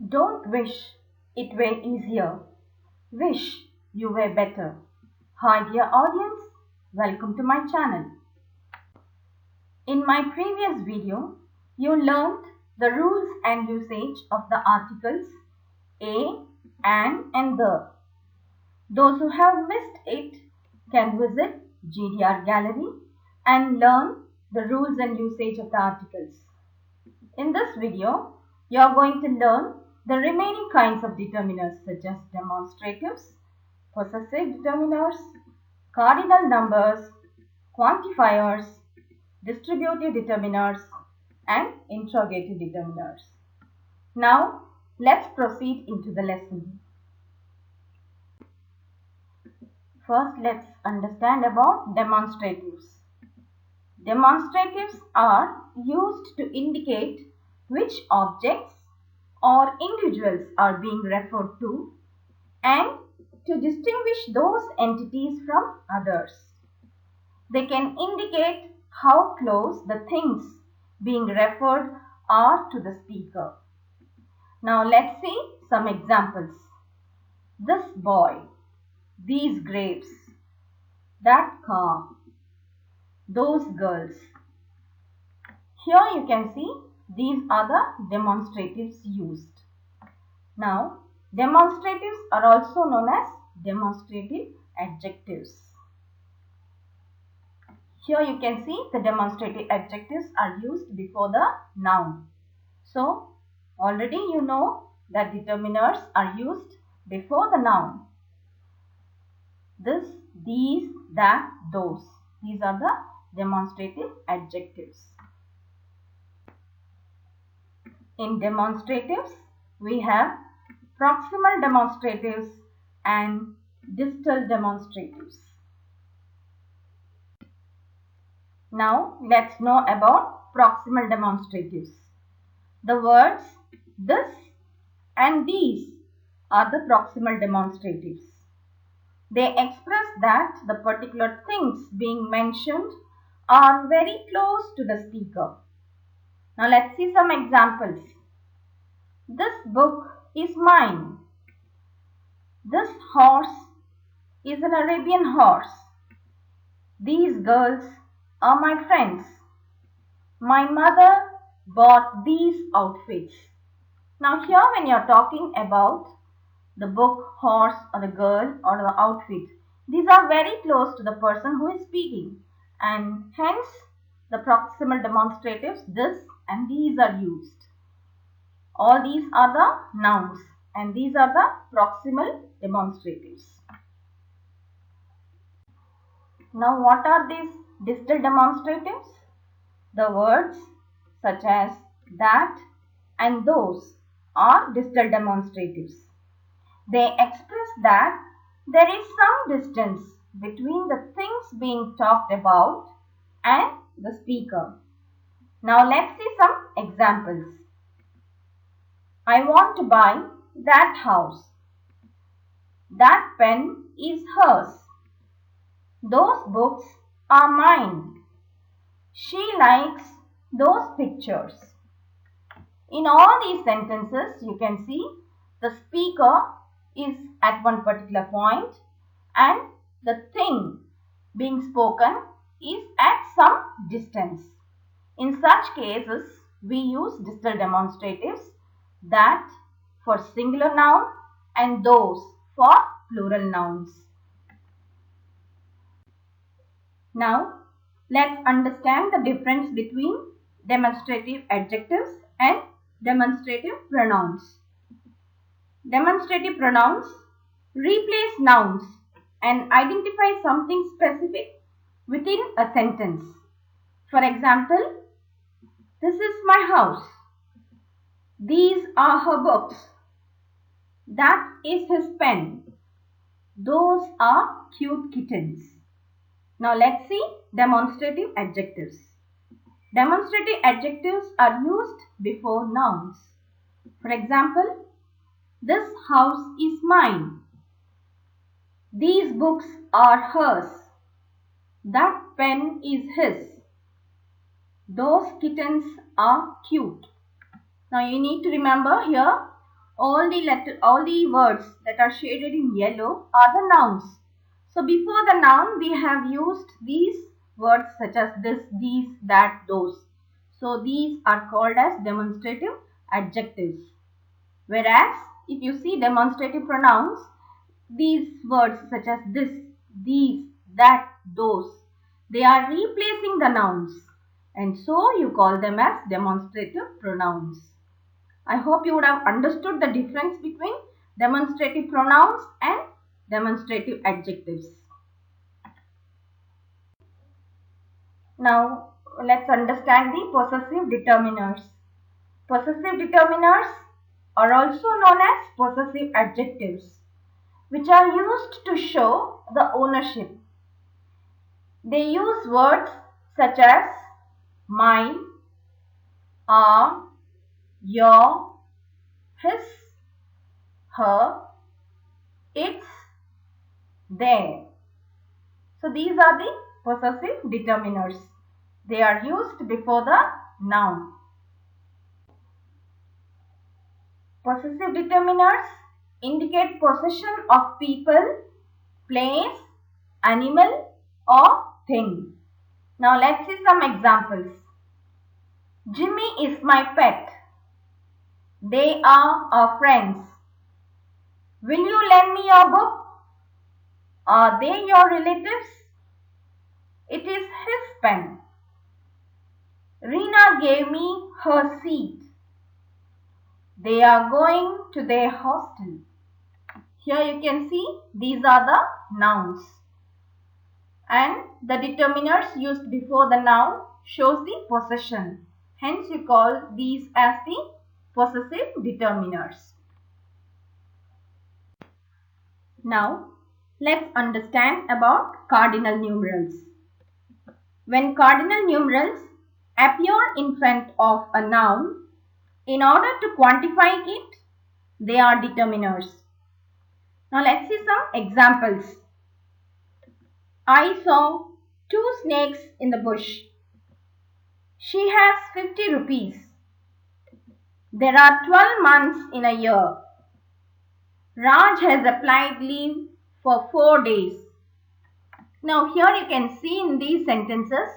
Don't wish it were easier. Wish you were better. Hi dear audience, welcome to my channel. In my previous video, you learned the rules and usage of the articles a, and the. Those who have missed it can visit GDR Gallery and learn the rules and usage of the articles. In this video, you are going to learn the remaining kinds of determiners such as demonstratives, possessive determiners, cardinal numbers, quantifiers, distributive determiners, and interrogative determiners. Now, let's proceed into the lesson. First, let's understand about demonstratives. Demonstratives are used to indicate which objects or individuals are being referred to and to distinguish those entities from others. They can indicate how close the things being referred are to the speaker. Now let's see some examples. This boy, these grapes, that car, those girls. Here you can see these are the demonstratives used. Now, demonstratives are also known as demonstrative adjectives. Here you can see the demonstrative adjectives are used before the noun. So, already you know that determiners are used before the noun. This, these, that, those. These are the demonstrative adjectives. In demonstratives, we have proximal demonstratives and distal demonstratives. Now, let's know about proximal demonstratives. The words this and these are the proximal demonstratives. They express that the particular things being mentioned are very close to the speaker. Now let's see some examples. This book is mine. This horse is an Arabian horse. These girls are my friends. My mother bought these outfits. Now here when you are talking about the book, horse or the girl or the outfit, these are very close to the person who is speaking, and hence the proximal demonstratives this and these are used. All these are the nouns and these are the proximal demonstratives. Now what are these distal demonstratives? The words such as that and those are distal demonstratives. They express that there is some distance between the things being talked about and the speaker. Now let's see some examples. I want to buy that house. That pen is hers. Those books are mine. She likes those pictures. In all these sentences, you can see the speaker is at one particular point and the thing being spoken is at some distance. In such cases, we use distal demonstratives, that for singular noun and those for plural nouns. Now, let's understand the difference between demonstrative adjectives and demonstrative pronouns. Demonstrative pronouns replace nouns and identify something specific within a sentence. For example, this is my house. These are her books. That is his pen. Those are cute kittens. Now let's see demonstrative adjectives. Demonstrative adjectives are used before nouns. For example, this house is mine. These books are hers. That pen is his. Those kittens are cute. Now you need to remember here all the words that are shaded in yellow are the nouns. So before the noun, we have used these words such as this, these, that, those. So these are called as demonstrative adjectives. Whereas if you see demonstrative pronouns, these words such as this, these, that, those, they are replacing the nouns, and so you call them as demonstrative pronouns. I hope you would have understood the difference between demonstrative pronouns and demonstrative adjectives. Now let's understand the possessive determiners. Possessive determiners are also known as possessive adjectives, which are used to show the ownership. They use words such as mine, our, your, his, her, its, their. So these are the possessive determiners. They are used before the noun. Possessive determiners indicate possession of people, place, animal, or thing. Now let's see some examples. Jimmy is my pet. They are our friends. Will you lend me your book? Are they your relatives? It is his pen. Rina gave me her seat. They are going to their hostel. Here you can see these are the nouns. And the determiners used before the noun shows the possession. Hence you call these as the possessive determiners. Now let's understand about cardinal numerals. When cardinal numerals appear in front of a noun, in order to quantify it, they are determiners. Now let's see some examples. I saw 2 snakes in the bush. She has 50 rupees. There are 12 months in a year. Raj has applied leave for 4 days. Now here you can see in these sentences,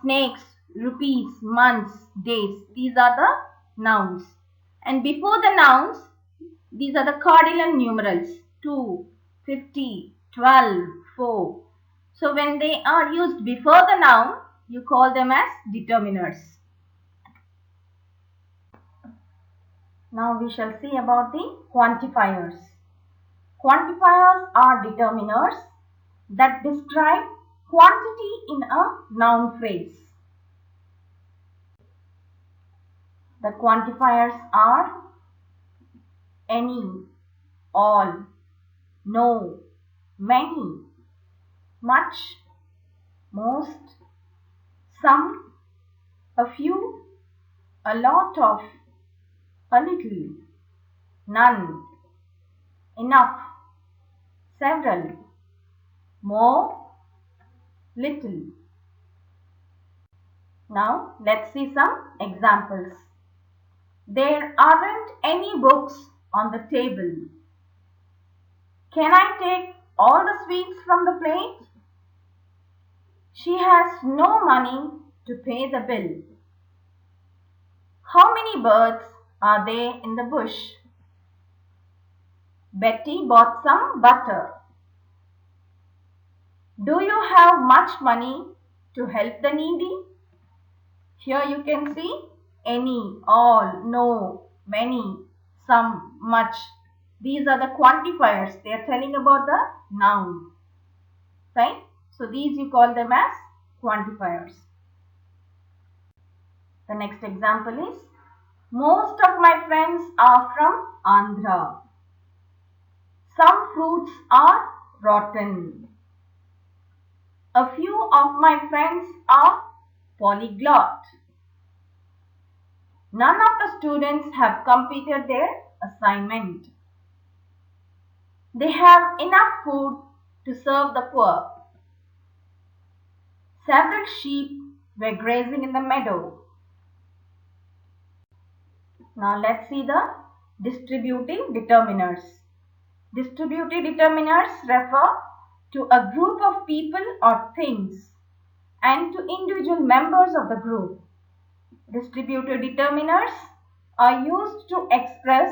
snakes, rupees, months, days. These are the nouns. And before the nouns, these are the cardinal numerals. 2, 50, 12, 4. So when they are used before the noun, you call them as determiners. Now we shall see about the quantifiers. Quantifiers are determiners that describe quantity in a noun phrase. The quantifiers are any, all, no, many, much, most, some, a few, a lot of, a little, none, enough, several, more, little. Now let's see some examples. There aren't any books on the table. Can I take all the sweets from the plate? She has no money to pay the bill. How many birds are there in the bush? Betty bought some butter. Do you have much money to help the needy? Here you can see any, all, no, many, some, much. These are the quantifiers. They are telling about the noun. Right? So these you call them as quantifiers. The next example is, most of my friends are from Andhra. Some fruits are rotten. A few of my friends are polyglot. None of the students have completed their assignment. They have enough food to serve the poor. Several sheep were grazing in the meadow. Now let's see the Distributive determiners. Distributive determiners refer to a group of people or things and to individual members of the group. Distributive determiners are used to express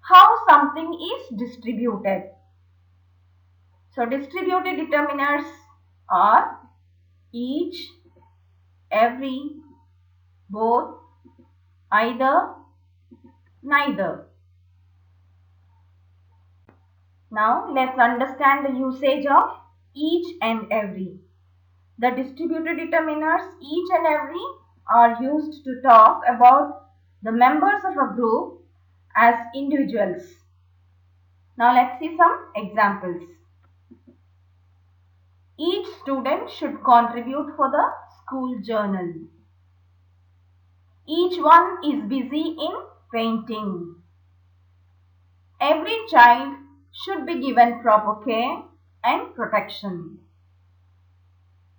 how something is distributed. So distributive determiners are each, every, both, either, neither. Now let's understand the usage of each and every. The distributive determiners each and every are used to talk about the members of a group as individuals. Now let's see some examples. Each student should contribute for the school journal. Each one is busy in painting. Every child should be given proper care and protection.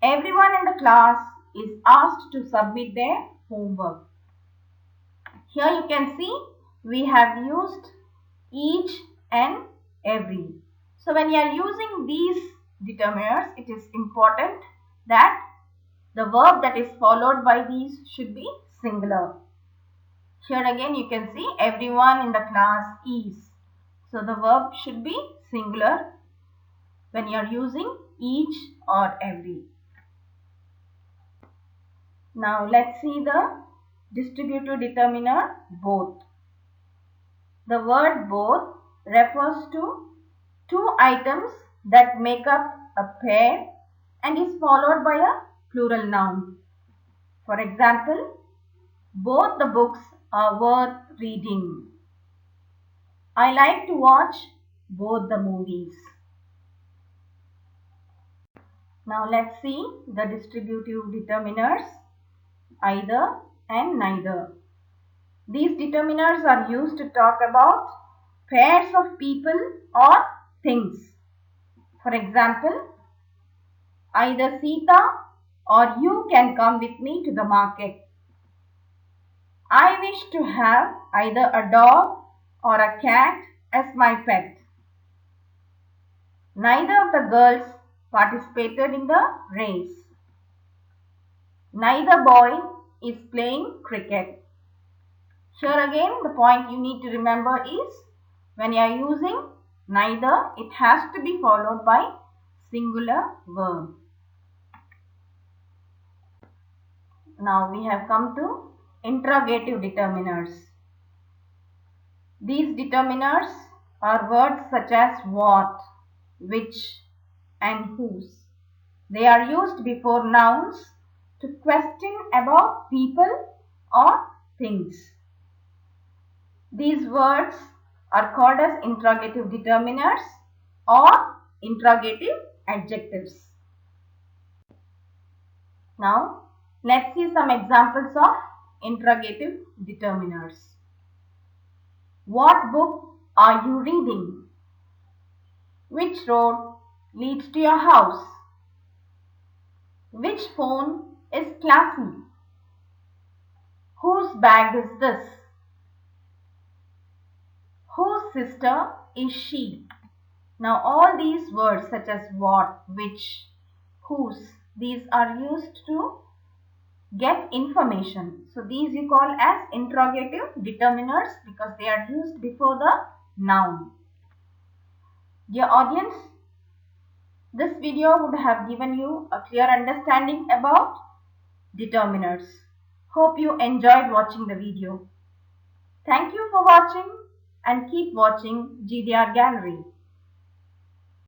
Everyone in the class is asked to submit their homework. Here you can see we have used each and every. So when you are using these determiners, it is important that the verb that is followed by these should be singular. Here again you can see everyone in the class is. So the verb should be singular when you are using each or every. Now let's see the distributive determiner both. The word both refers to two items that make up a pair and is followed by a plural noun. For example, both the books are worth reading. I like to watch both the movies. Now let's see the distributive determiners either and neither. These determiners are used to talk about pairs of people or things. For example, either Sita or you can come with me to the market. I wish to have either a dog or a cat as my pet. Neither of the girls participated in the race. Neither boy is playing cricket. Here again the point you need to remember is when you are using neither, it has to be followed by singular verb. Now we have come to interrogative determiners. These determiners are words such as what, which and whose. They are used before nouns to question about people or things. These words are called as interrogative determiners or interrogative adjectives. Now let's see some examples of interrogative determiners. What book are you reading? Which road leads to your house? Which phone is classy? Whose bag is this? Whose sister is she? Now all these words such as what, which, whose, these are used to get information. So these you call as interrogative determiners because they are used before the noun. Dear audience, this video would have given you a clear understanding about determiners. Hope you enjoyed watching the video. Thank you for watching and keep watching GDR Gallery.